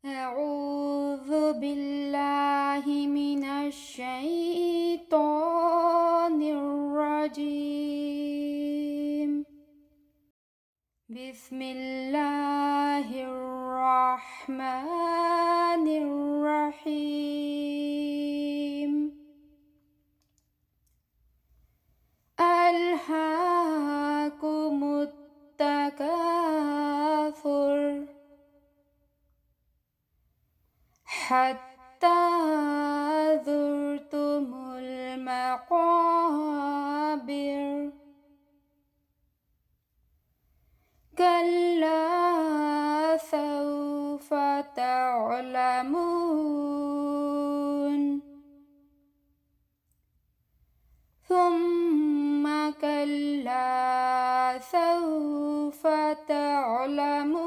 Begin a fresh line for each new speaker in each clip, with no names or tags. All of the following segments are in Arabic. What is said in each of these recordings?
أعوذ بالله من الشيطان الرجيم. بسم الله الرحمن الرحيم. ألهاكم التكاثر حتى زرتم المقابر. كلا سوف تعلمون ثم كلا سوف تعلمون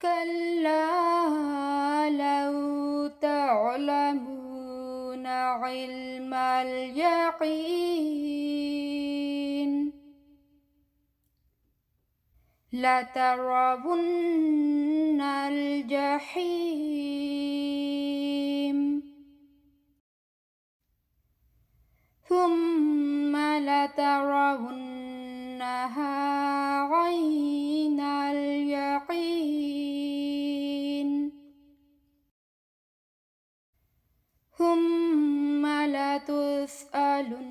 كلا لو تعلمون علم اليقين لترون الجحيم ثم لترونها عين اليقين ثم لتسألن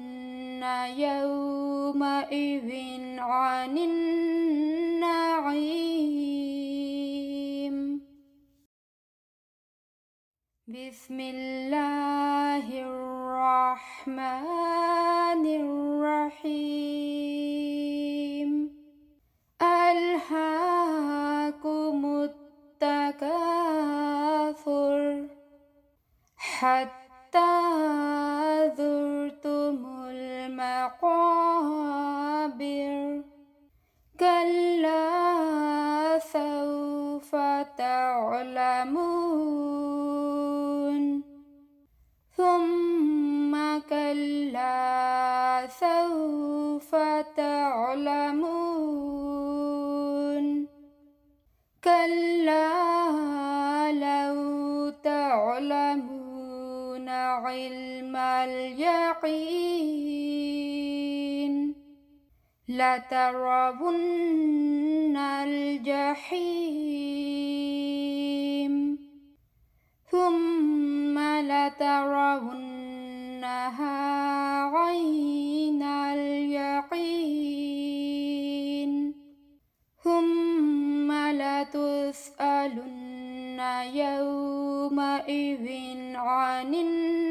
يومئذ عن النعيم. بسم الله الرحمن الرحيم. ألهاكم التكاثر حتى زرتم المقابر. كلا سوف تعلمون ثم كلا سوف تعلمون كلا لو تعلمون علم اليقين لترون الجحيم ثم لترونها عين اليقين ثم لتسألن يومئذ عن النعيم.